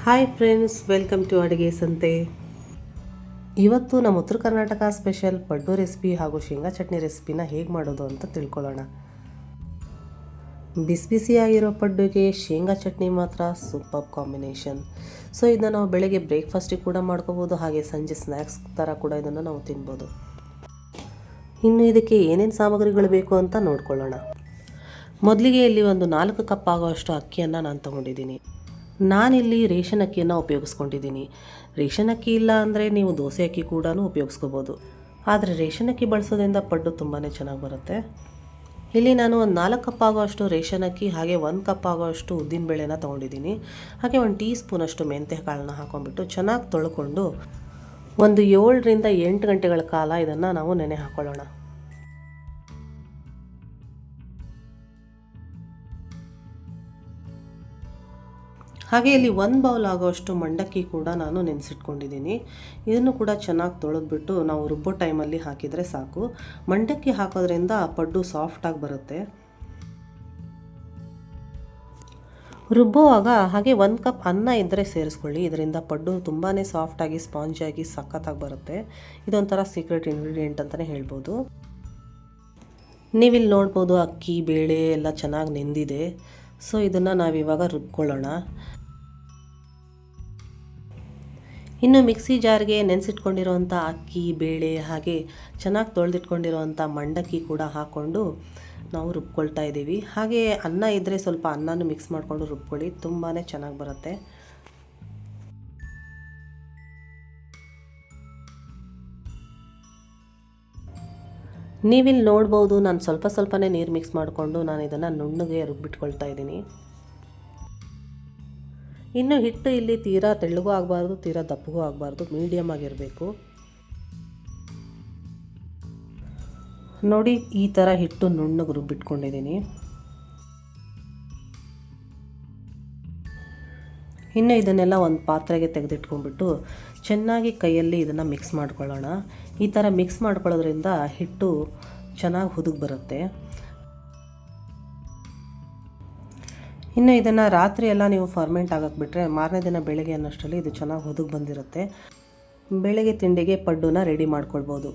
Hi friends, welcome to ಅಡುಗೆ ಸಂತೆ. ಇವತ್ತು ನಮ್ಮ ಉತ್ತರ ಕರ್ನಾಟಕ ಸ್ಪೆಷಲ್ ಪಡ್ಡು ರೆಸಿಪಿ ಹಾಗೂ ಶೇಂಗಾ ಚಟ್ನಿ ರೆಸಿಪಿನ ಹೇಗೆ ಮಾಡೋದು ಅಂತ ತಿಳ್ಕೊಳ್ಳೋಣ. ಬಿಸಿ ಬಿಸಿಯಾಗಿರೋ ಪಡ್ಡುಗೆ ಶೇಂಗಾ ಚಟ್ನಿ ಮಾತ್ರ ಸೂಪರ್ ಕಾಂಬಿನೇಷನ್. ಸೊ ಇದನ್ನು ನಾವು ಬೆಳಗ್ಗೆ ಬ್ರೇಕ್ಫಾಸ್ಟಿಗೆ ಕೂಡ ಮಾಡ್ಕೋಬೋದು, ಹಾಗೆ ಸಂಜೆ ಸ್ನ್ಯಾಕ್ಸ್ ಥರ ಕೂಡ ಇದನ್ನು ನಾವು ತಿನ್ಬೋದು. ಇನ್ನು ಇದಕ್ಕೆ ಏನೇನು ಸಾಮಗ್ರಿಗಳು ಬೇಕು ಅಂತ ನೋಡ್ಕೊಳ್ಳೋಣ. ಮೊದಲಿಗೆ ಇಲ್ಲಿ ಒಂದು 4 ಕಪ್ ಆಗೋಷ್ಟು ಅಕ್ಕಿಯನ್ನು ನಾನು ತೊಗೊಂಡಿದ್ದೀನಿ. ನಾನಿಲ್ಲಿ ರೇಷನ್ ಅಕ್ಕಿಯನ್ನು ಉಪಯೋಗಿಸ್ಕೊಂಡಿದ್ದೀನಿ. ರೇಷನ್ ಅಕ್ಕಿ ಇಲ್ಲ ಅಂದರೆ ನೀವು ದೋಸೆ ಅಕ್ಕಿ ಕೂಡ ಉಪಯೋಗಿಸ್ಕೋಬೋದು. ಆದರೆ ರೇಷನ್ ಅಕ್ಕಿ ಬಳಸೋದ್ರಿಂದ ಪಡ್ಡು ತುಂಬಾ ಚೆನ್ನಾಗಿ ಬರುತ್ತೆ. ಇಲ್ಲಿ ನಾನು ಒಂದು 4 ಕಪ್ ಆಗೋಷ್ಟು ರೇಷನ್ ಅಕ್ಕಿ, ಹಾಗೆ 1 ಕಪ್ ಆಗೋಷ್ಟು ಉದ್ದಿನಬೇಳೆನ ತೊಗೊಂಡಿದ್ದೀನಿ. ಹಾಗೆ 1 ಟೀ ಸ್ಪೂನಷ್ಟು ಮೆಂತ್ಯ ಕಾಳನ್ನ ಹಾಕೊಂಡ್ಬಿಟ್ಟು ಚೆನ್ನಾಗಿ ತೊಳ್ಕೊಂಡು ಒಂದು 7 ರಿಂದ 8 ಗಂಟೆಗಳ ಕಾಲ ಇದನ್ನು ನಾವು ನೆನೆ ಹಾಕೊಳ್ಳೋಣ. ಹಾಗೆ ಇಲ್ಲಿ 1 ಬೌಲ್ ಆಗೋಷ್ಟು ಮಂಡಕ್ಕಿ ಕೂಡ ನಾನು ನೆನೆಸಿಟ್ಕೊಂಡಿದ್ದೀನಿ. ಇದನ್ನು ಕೂಡ ಚೆನ್ನಾಗಿ ತೊಳೆದ್ಬಿಟ್ಟು ನಾವು ರುಬ್ಬೋ ಟೈಮಲ್ಲಿ ಹಾಕಿದರೆ ಸಾಕು. ಮಂಡಕ್ಕಿ ಹಾಕೋದ್ರಿಂದ ಪಡ್ಡು ಸಾಫ್ಟಾಗಿ ಬರುತ್ತೆ. ರುಬ್ಬುವಾಗ ಹಾಗೆ 1 ಕಪ್ ಅನ್ನ ಇದ್ದರೆ ಸೇರಿಸ್ಕೊಳ್ಳಿ. ಇದರಿಂದ ಪಡ್ಡು ತುಂಬಾ ಸಾಫ್ಟಾಗಿ ಸ್ಪಾಂಜಿಯಾಗಿ ಸಖತ್ತಾಗಿ ಬರುತ್ತೆ. ಇದೊಂಥರ ಸೀಕ್ರೆಟ್ ಇಂಗ್ರೀಡಿಯೆಂಟ್ ಅಂತಲೇ ಹೇಳ್ಬೋದು. ನೀವಿಲ್ಲಿ ನೋಡ್ಬೋದು ಅಕ್ಕಿ ಬೇಳೆ ಎಲ್ಲ ಚೆನ್ನಾಗಿ ನೆಂದಿದೆ. ಸೊ ಇದನ್ನು ನಾವಿವಾಗ ರುಬ್ಕೊಳ್ಳೋಣ. ಇನ್ನು ಮಿಕ್ಸಿ ಜಾರ್ಗೆ ನೆನೆಸಿಟ್ಕೊಂಡಿರೋವಂಥ ಅಕ್ಕಿ ಬೇಳೆ ಹಾಗೆ ಚೆನ್ನಾಗಿ ತೊಳೆದಿಟ್ಕೊಂಡಿರೋವಂಥ ಮಂಡಕ್ಕಿ ಕೂಡ ಹಾಕ್ಕೊಂಡು ನಾವು ರುಬ್ಕೊಳ್ತಾ ಇದ್ದೀವಿ. ಹಾಗೆ ಅನ್ನ ಇದ್ದರೆ ಸ್ವಲ್ಪ ಅನ್ನನೂ ಮಿಕ್ಸ್ ಮಾಡಿಕೊಂಡು ರುಬ್ಕೊಳ್ಳಿ, ತುಂಬಾ ಚೆನ್ನಾಗಿ ಬರುತ್ತೆ. ನೀವಿಲ್ಲಿ ನೋಡ್ಬೋದು ನಾನು ಸ್ವಲ್ಪನೇ ನೀರು ಮಿಕ್ಸ್ ಮಾಡಿಕೊಂಡು ನಾನು ಇದನ್ನು ನುಣ್ಣಗೆ ರುಬ್ಬಿಟ್ಕೊಳ್ತಾ ಇದ್ದೀನಿ. ಇನ್ನು ಹಿಟ್ಟು ಇಲ್ಲಿ ತೀರಾ ತೆಳ್ಳಗೂ ಆಗಬಾರ್ದು, ತೀರಾ ದಪ್ಪಗೂ ಆಗಬಾರ್ದು, ಮೀಡಿಯಮ್ ಆಗಿರಬೇಕು. ನೋಡಿ ಈ ಥರ ಹಿಟ್ಟು ನುಣ್ಣಗೆ ರುಬ್ಬಿಟ್ಕೊಂಡಿದ್ದೀನಿ. ಇನ್ನು ಇದನ್ನೆಲ್ಲ ಒಂದು ಪಾತ್ರೆಗೆ ತೆಗೆದಿಟ್ಕೊಂಡ್ಬಿಟ್ಟು ಚೆನ್ನಾಗಿ ಕೈಯಲ್ಲಿ ಇದನ್ನು ಮಿಕ್ಸ್ ಮಾಡ್ಕೊಳ್ಳೋಣ. ಈ ಥರ ಮಿಕ್ಸ್ ಮಾಡ್ಕೊಳ್ಳೋದ್ರಿಂದ ಹಿಟ್ಟು ಚೆನ್ನಾಗಿ ಹುದುಗ್ ಬರುತ್ತೆ. ಇನ್ನು ಇದನ್ನು ರಾತ್ರಿ ಎಲ್ಲ ನೀವು ಫರ್ಮೆಂಟ್ ಆಗಕ್ಕೆ ಬಿಟ್ಟರೆ ಮಾರನೇ ದಿನ ಬೆಳಗ್ಗೆ ಅನ್ನೋಷ್ಟರಲ್ಲಿ ಇದು ಚೆನ್ನಾಗಿ ಹುದುಗ್ ಬಂದಿರುತ್ತೆ. ಬೆಳಗ್ಗೆ ತಿಂಡಿಗೆ ಪಡ್ಡುನ ರೆಡಿ ಮಾಡ್ಕೊಳ್ಬೋದು.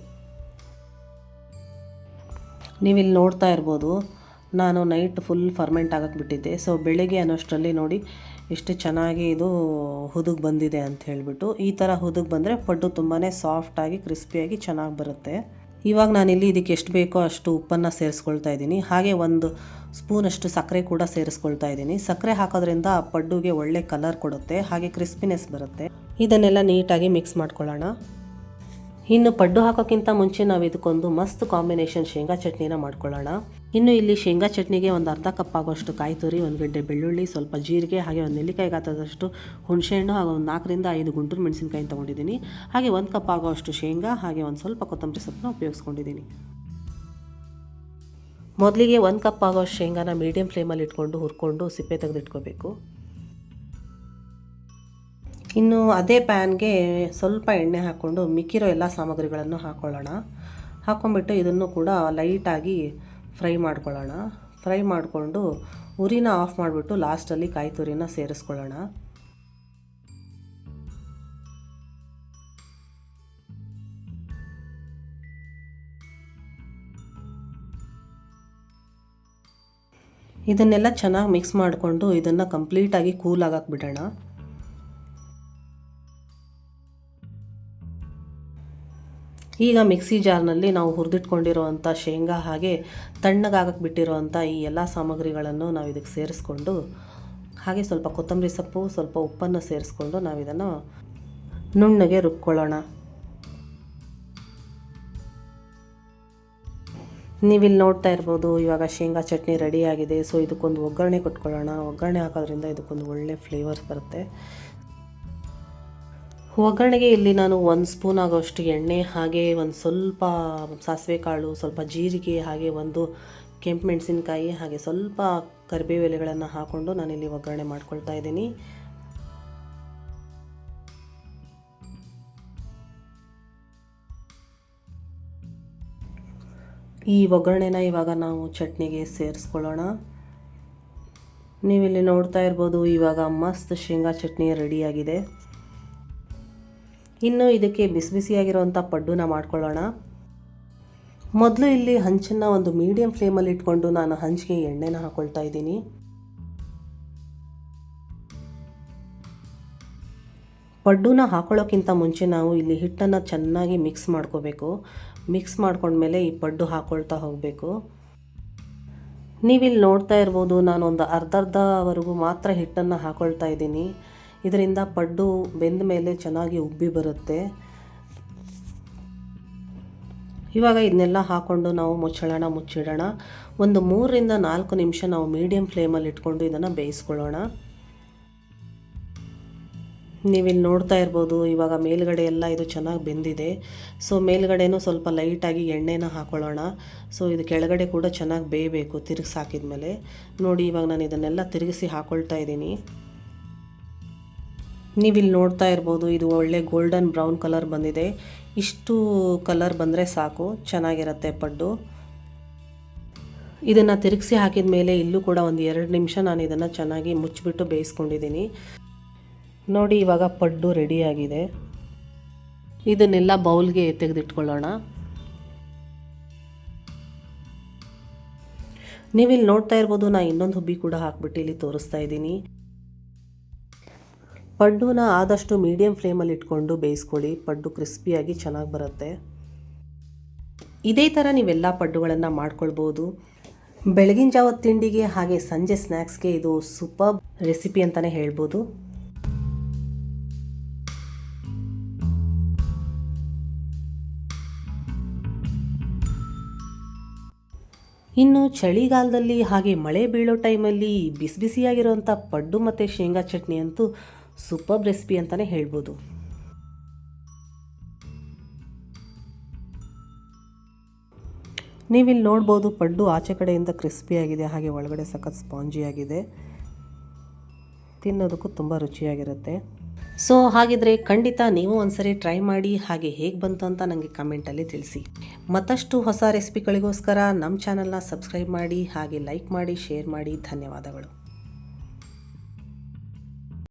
ನೀವಿಲ್ಲಿ ನೋಡ್ತಾ ಇರ್ಬೋದು, ನಾನು ನೈಟ್ ಫುಲ್ ಫರ್ಮೆಂಟ್ ಆಗಕ್ಕೆ ಬಿಟ್ಟಿದ್ದೆ. ಸೊ ಬೆಳಗ್ಗೆ ಅನ್ನೋಷ್ಟರಲ್ಲಿ ನೋಡಿ ಎಷ್ಟು ಚೆನ್ನಾಗಿ ಇದು ಹುದುಗ್ ಬಂದಿದೆ ಅಂತ ಹೇಳಿಬಿಟ್ಟು. ಈ ಥರ ಹುದುಗ್ ಬಂದರೆ ಪಡ್ಡು ತುಂಬಾ ಸಾಫ್ಟಾಗಿ ಕ್ರಿಸ್ಪಿಯಾಗಿ ಚೆನ್ನಾಗಿ ಬರುತ್ತೆ. ಇವಾಗ ನಾನಿಲ್ಲಿ ಇದಕ್ಕೆ ಎಷ್ಟು ಬೇಕೋ ಅಷ್ಟು ಉಪ್ಪನ್ನು ಸೇರಿಸ್ಕೊಳ್ತಾ ಇದ್ದೀನಿ. ಹಾಗೆ 1 ಸ್ಪೂನಷ್ಟು ಸಕ್ಕರೆ ಕೂಡ ಸೇರಿಸ್ಕೊಳ್ತಾ ಇದ್ದೀನಿ. ಸಕ್ಕರೆ ಹಾಕೋದ್ರಿಂದ ಪಡ್ಡುಗೆ ಒಳ್ಳೆ ಕಲರ್ ಕೊಡುತ್ತೆ, ಹಾಗೆ ಕ್ರಿಸ್ಪಿನೆಸ್ ಬರುತ್ತೆ. ಇದನ್ನೆಲ್ಲ ನೀಟಾಗಿ ಮಿಕ್ಸ್ ಮಾಡ್ಕೊಳ್ಳೋಣ. ಇನ್ನು ಪಡ್ಡು ಹಾಕೋಕ್ಕಿಂತ ಮುಂಚೆ ನಾವು ಇದಕ್ಕೊಂದು ಮಸ್ತ್ ಕಾಂಬಿನೇಷನ್ ಶೇಂಗಾ ಚಟ್ನಿನ ಮಾಡ್ಕೊಳ್ಳೋಣ. ಇನ್ನು ಇಲ್ಲಿ ಶೇಂಗಾ ಚಟ್ನಿಗೆ ಒಂದು ಅರ್ಧ ಕಪ್ ಆಗೋಷ್ಟು ಕಾಯಿ ತುರಿ, 1 ಗಡ್ಡೆ ಬೆಳ್ಳುಳ್ಳಿ, ಸ್ವಲ್ಪ ಜೀರಿಗೆ, ಹಾಗೆ 1 ನೆಲ್ಲಿಕಾಯಿ ಗಾತ್ರದಷ್ಟು ಹುಣಸೆಹಣ್ಣು, ಹಾಗೆ ಒಂದು 4 ರಿಂದ 5 ಗುಂಟೂರು ಮೆಣಸಿನಕಾಯಿ ತೊಗೊಂಡಿದ್ದೀನಿ. ಹಾಗೆ 1 ಕಪ್ ಆಗೋಷ್ಟು ಶೇಂಗಾ, ಹಾಗೆ ಒಂದು ಸ್ವಲ್ಪ ಕೊತ್ತಂಬರಿ ಸೊಪ್ಪನ್ನ ಉಪಯೋಗಿಸ್ಕೊಂಡಿದ್ದೀನಿ. ಮೊದಲಿಗೆ 1 ಕಪ್ ಆಗೋಷ್ಟು ಶೇಂಗಾನ ಮೀಡಿಯಮ್ ಫ್ಲೇಮಲ್ಲಿ ಇಟ್ಕೊಂಡು ಹುರ್ಕೊಂಡು ಸಿಪ್ಪೆ ತೆಗೆದಿಟ್ಕೋಬೇಕು. ಇನ್ನು ಅದೇ ಪ್ಯಾನ್ಗೆ ಸ್ವಲ್ಪ ಎಣ್ಣೆ ಹಾಕ್ಕೊಂಡು ಮಿಕ್ಕಿರೋ ಎಲ್ಲ ಸಾಮಗ್ರಿಗಳನ್ನು ಹಾಕ್ಕೊಳ್ಳೋಣ. ಹಾಕ್ಕೊಂಬಿಟ್ಟು ಇದನ್ನು ಕೂಡ ಲೈಟಾಗಿ ಫ್ರೈ ಮಾಡ್ಕೊಳ್ಳೋಣ. ಫ್ರೈ ಮಾಡಿಕೊಂಡು ಉರಿನ ಆಫ್ ಮಾಡಿಬಿಟ್ಟು ಲಾಸ್ಟಲ್ಲಿ ಕಾಯಿ ತುರಿನ ಸೇರಿಸ್ಕೊಳ್ಳೋಣ. ಇದನ್ನೆಲ್ಲ ಚೆನ್ನಾಗಿ ಮಿಕ್ಸ್ ಮಾಡಿಕೊಂಡು ಇದನ್ನು ಕಂಪ್ಲೀಟಾಗಿ ಕೂಲ್ ಆಗಕ್ಕೆ ಬಿಡೋಣ. ಈಗ ಮಿಕ್ಸಿ ಜಾರ್ನಲ್ಲಿ ನಾವು ಹುರಿದಿಟ್ಕೊಂಡಿರೋವಂಥ ಶೇಂಗಾ ಹಾಗೆ ತಣ್ಣಗಾಗಕ್ಕೆ ಬಿಟ್ಟಿರೋವಂಥ ಈ ಎಲ್ಲ ಸಾಮಗ್ರಿಗಳನ್ನು ನಾವು ಇದಕ್ಕೆ ಸೇರಿಸ್ಕೊಂಡು, ಹಾಗೆ ಸ್ವಲ್ಪ ಕೊತ್ತಂಬರಿ ಸೊಪ್ಪು, ಸ್ವಲ್ಪ ಉಪ್ಪನ್ನು ಸೇರಿಸ್ಕೊಂಡು ನಾವು ಇದನ್ನು ನುಣ್ಣಗೆ ರುಬ್ಕೊಳ್ಳೋಣ. ನೀವಿಲ್ಲಿ ನೋಡ್ತಾ ಇರ್ಬೋದು, ಇವಾಗ ಶೇಂಗಾ ಚಟ್ನಿ ರೆಡಿಯಾಗಿದೆ. ಸೊ ಇದಕ್ಕೊಂದು ಒಗ್ಗರಣೆ ಕೊಟ್ಕೊಳ್ಳೋಣ. ಒಗ್ಗರಣೆ ಹಾಕೋದ್ರಿಂದ ಇದಕ್ಕೊಂದು ಒಳ್ಳೆ ಫ್ಲೇವರ್ಸ್ ಬರುತ್ತೆ. ಒಗ್ಗರಣೆಗೆ ಇಲ್ಲಿ ನಾನು 1 ಸ್ಪೂನ್ ಆಗೋಷ್ಟು ಎಣ್ಣೆ, ಹಾಗೆ ಒಂದು ಸ್ವಲ್ಪ ಸಾಸಿವೆ ಕಾಳು, ಸ್ವಲ್ಪ ಜೀರಿಗೆ, ಹಾಗೆ 1 ಕೆಂಪು ಮೆಣಸಿನಕಾಯಿ, ಹಾಗೆ ಸ್ವಲ್ಪ ಕರಿಬೇವು ಎಲೆಗಳನ್ನು ಹಾಕ್ಕೊಂಡು ನಾನಿಲ್ಲಿ ಒಗ್ಗರಣೆ ಮಾಡ್ಕೊಳ್ತಾ ಇದ್ದೀನಿ. ಈ ಒಗ್ಗರಣೆನ ಇವಾಗ ನಾವು ಚಟ್ನಿಗೆ ಸೇರಿಸ್ಕೊಳ್ಳೋಣ. ನೀವಿಲ್ಲಿ ನೋಡ್ತಾ ಇರ್ಬೋದು, ಇವಾಗ ಮಸ್ತ್ ಶೇಂಗಾ ಚಟ್ನಿ ರೆಡಿಯಾಗಿದೆ. ಇನ್ನು ಇದಕ್ಕೆ ಬಿಸಿ ಬಿಸಿಯಾಗಿರುವಂಥ ಪಡ್ಡುನ ಮಾಡ್ಕೊಳ್ಳೋಣ. ಮೊದಲು ಇಲ್ಲಿ ಹಂಚನ್ನು ಒಂದು ಮೀಡಿಯಂ ಫ್ಲೇಮಲ್ಲಿ ಇಟ್ಕೊಂಡು ನಾನು ಹಂಚಿಗೆ ಎಣ್ಣೆನ ಹಾಕ್ಕೊಳ್ತಾ ಇದ್ದೀನಿ. ಪಡ್ಡುನ ಹಾಕೊಳ್ಳೋಕ್ಕಿಂತ ಮುಂಚೆ ನಾವು ಇಲ್ಲಿ ಹಿಟ್ಟನ್ನು ಚೆನ್ನಾಗಿ ಮಿಕ್ಸ್ ಮಾಡ್ಕೋಬೇಕು. ಮಿಕ್ಸ್ ಮಾಡ್ಕೊಂಡ್ಮೇಲೆ ಈ ಪಡ್ಡು ಹಾಕ್ಕೊಳ್ತಾ ಹೋಗಬೇಕು. ನೀವಿಲ್ಲಿ ನೋಡ್ತಾ ಇರ್ಬೋದು, ನಾನು ಒಂದು ಅರ್ಧವರೆಗೂ ಮಾತ್ರ ಹಿಟ್ಟನ್ನು ಹಾಕ್ಕೊಳ್ತಾ ಇದ್ದೀನಿ. ಇದರಿಂದ ಪಡ್ಡು ಬೆಂದ ಮೇಲೆ ಚೆನ್ನಾಗಿ ಉಬ್ಬಿ ಬರುತ್ತೆ. ಇವಾಗ ಇದನ್ನೆಲ್ಲ ಹಾಕ್ಕೊಂಡು ನಾವು ಮುಚ್ಚಿಡೋಣ. ಒಂದು 3 ರಿಂದ 4 ನಿಮಿಷ ನಾವು ಮೀಡಿಯಂ ಫ್ಲೇಮಲ್ಲಿ ಇಟ್ಕೊಂಡು ಇದನ್ನು ಬೇಯಿಸ್ಕೊಳ್ಳೋಣ. ನೀವಿಲ್ಲಿ ನೋಡ್ತಾ ಇರ್ಬೋದು, ಇವಾಗ ಮೇಲ್ಗಡೆ ಎಲ್ಲ ಇದು ಚೆನ್ನಾಗಿ ಬೆಂದಿದೆ. ಸೊ ಮೇಲ್ಗಡೆನೂ ಸ್ವಲ್ಪ ಲೈಟಾಗಿ ಎಣ್ಣೆನ ಹಾಕ್ಕೊಳ್ಳೋಣ. ಸೊ ಇದು ಕೆಳಗಡೆ ಕೂಡ ಚೆನ್ನಾಗಿ ಬೇಯಬೇಕು ತಿರುಗಿಸಿ ಹಾಕಿದ್ಮೇಲೆ. ನೋಡಿ, ಇವಾಗ ನಾನು ಇದನ್ನೆಲ್ಲ ತಿರುಗಿಸಿ ಹಾಕ್ಕೊಳ್ತಾ ಇದ್ದೀನಿ. ನೀವಿಲ್ಲಿ ನೋಡ್ತಾ ಇರ್ಬೋದು, ಇದು ಒಳ್ಳೆ ಗೋಲ್ಡನ್ ಬ್ರೌನ್ ಕಲರ್ ಬಂದಿದೆ. ಇಷ್ಟು ಕಲರ್ ಬಂದರೆ ಸಾಕು, ಚೆನ್ನಾಗಿರುತ್ತೆ ಪಡ್ಡು. ಇದನ್ನು ತಿರುಗಿಸಿ ಹಾಕಿದ ಮೇಲೆ ಇಲ್ಲೂ ಕೂಡ ಒಂದು 2 ನಿಮಿಷ ನಾನು ಇದನ್ನು ಚೆನ್ನಾಗಿ ಮುಚ್ಚಿಬಿಟ್ಟು ಬೇಯಿಸ್ಕೊಂಡಿದ್ದೀನಿ. ನೋಡಿ, ಇವಾಗ ಪಡ್ಡು ರೆಡಿಯಾಗಿದೆ. ಇದನ್ನೆಲ್ಲ ಬೌಲ್ಗೆ ತೆಗೆದಿಟ್ಕೊಳ್ಳೋಣ. ನೀವಿಲ್ಲಿ ನೋಡ್ತಾ ಇರ್ಬೋದು, ನಾನು ಇನ್ನೊಂದು ಹುಬ್ಬಿ ಕೂಡ ಹಾಕ್ಬಿಟ್ಟು ಇಲ್ಲಿ ತೋರಿಸ್ತಾ ಇದ್ದೀನಿ. ಪಡ್ಡುನ ಆದಷ್ಟು ಮೀಡಿಯಂ ಫ್ಲೇಮಲ್ಲಿ ಇಟ್ಕೊಂಡು ಬೇಯಿಸ್ಕೊಳ್ಳಿ. ಪಡ್ಡು ಕ್ರಿಸ್ಪಿಯಾಗಿ ಚೆನ್ನಾಗಿ ಬರುತ್ತೆ. ಇದೇ ಥರ ನೀವೆಲ್ಲ ಪಡ್ಡುಗಳನ್ನು ಮಾಡ್ಕೊಳ್ಬೋದು. ಬೆಳಗಿನ ಜಾವದ ತಿಂಡಿಗೆ ಹಾಗೆ ಸಂಜೆ ಸ್ನ್ಯಾಕ್ಸ್ಗೆ ಇದು ಸೂಪರ್ ರೆಸಿಪಿ ಅಂತಲೇ ಹೇಳ್ಬೋದು. ಇನ್ನು ಚಳಿಗಾಲದಲ್ಲಿ ಹಾಗೆ ಮಳೆ ಬೀಳೋ ಟೈಮಲ್ಲಿ ಬಿಸಿ ಬಿಸಿಯಾಗಿರೋಂಥ ಪಡ್ಡು ಮತ್ತು ಶೇಂಗಾ ಚಟ್ನಿ ಅಂತೂ ಸೂಪರ್ ರೆಸಿಪಿ ಅಂತಲೇ ಹೇಳ್ಬೋದು. ನೀವಿಲ್ಲಿ ನೋಡ್ಬೋದು, ಪಡ್ಡು ಆಚೆ ಕಡೆಯಿಂದ ಕ್ರಿಸ್ಪಿಯಾಗಿದೆ, ಹಾಗೆ ಒಳಗಡೆ ಸಖತ್ ಸ್ಪಾಂಜಿಯಾಗಿದೆ. ತಿನ್ನೋದಕ್ಕೂ ತುಂಬ ರುಚಿಯಾಗಿರುತ್ತೆ. ಸೊ ಹಾಗಿದ್ರೆ ಖಂಡಿತ ನೀವು ಒಂದ್ಸರಿ ಟ್ರೈ ಮಾಡಿ, ಹಾಗೆ ಹೇಗೆ ಬಂತು ಅಂತ ನನಗೆ ಕಮೆಂಟಲ್ಲಿ ತಿಳಿಸಿ. ಮತ್ತಷ್ಟು ಹೊಸ ರೆಸಿಪಿಗಳಿಗೋಸ್ಕರ ನಮ್ಮ ಚಾನಲ್ನ ಸಬ್ಸ್ಕ್ರೈಬ್ ಮಾಡಿ, ಹಾಗೆ ಲೈಕ್ ಮಾಡಿ, ಶೇರ್ ಮಾಡಿ. ಧನ್ಯವಾದಗಳು.